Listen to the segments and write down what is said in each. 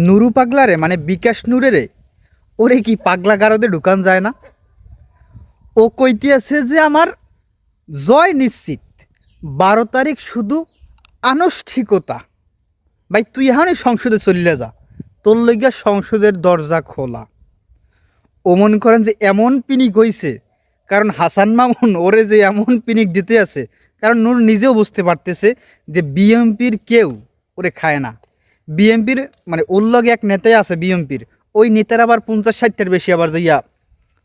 নুরু পাগলারে মানে বিকাশ নূরেরে ওরে কি পাগলা গারদে ঢুকান যায় না। ও কইতে আছে যে আমার জয় নিশ্চিত, 12 তারিখ শুধু আনুষ্ঠিকতা। ভাই তুই এখনই সংসদে চললে যা, তোর লইগা সংসদের দরজা খোলা। ও মনে করেন যে এমন পিনিক হইছে, কারণ হাসান মামুন ওরে যে এমন পিনিক দিতে আছে, কারণ নূর নিজেও বুঝতে পারতেছে যে বিএমপির কেউ ওরে খায় না। বিএমপির মানে ওর লগে এক নেতাই আছে বিএমপির, ওই নেতার আবার 50-60টার বেশি আবার যাইয়া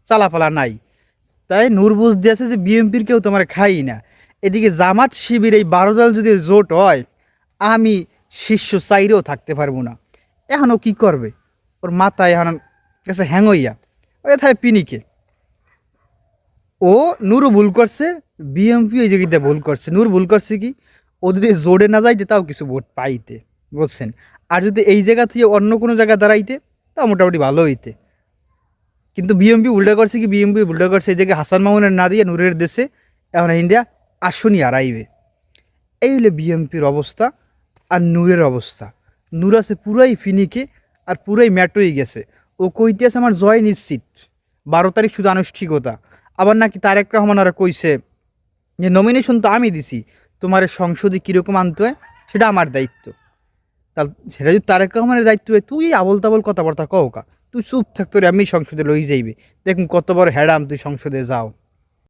চালাপালা নাই। তাই নূর বুঝ দিয়েছে যে বিএমপির কেউ তোমার খাই না। এদিকে জামাত শিবির এই 12 দল যদি জোট হয়, আমি শীর্ষ চাইরেও থাকতে পারবো না। এখনও কি করবে, ওর মাথায় এখন গেছে হ্যাং হইয়া, ওই থায় পিনিকে। ও নূরও ভুল করছে, বিএমপি ওই জায়গাতে ভুল করছে। নূর ভুল করছে কি, ও যদি জোরে না যাইতে তাও কিছু ভোট পাইতে, বুঝছেন। আর যদি এই জায়গা থেকে অন্য কোনো জায়গায় দাঁড়াইতে তাও মোটামুটি ভালো হইতে। কিন্তু বিএমপি উল্টা করছে কি, বিএমপি উল্টা করছে এই জায়গায় হাসান মামুনের না দিয়ে নূরের দেশে এখন ইন্ডিয়া আসনই হারাইবে। এই হলে বিএমপির অবস্থা। আর নূরের অবস্থা, নূর আছে পুরাই ফিনিকে আর পুরাই ম্যাটোই গেছে। ও কইতে আছে আমার জয় নিশ্চিত, 12 তারিখ শুধু আনুষ্ঠিকতা। আবার নাকি তারেক রহমান আর কইছে যে নমিনেশন তো আমি দিছি, তোমার সংসদে কীরকম আনতে হয় সেটা আমার দায়িত্ব। তা সেটা যদি তারেক রহমানের দায়িত্ব হয়, তুই আবল তাবল কথাবার্তা কও কা, তুই চুপ থাক, তোরে আমি সংসদে লই যাইবে। দেখুন কত বড় হ্যাডাম তুই সংসদে যাও।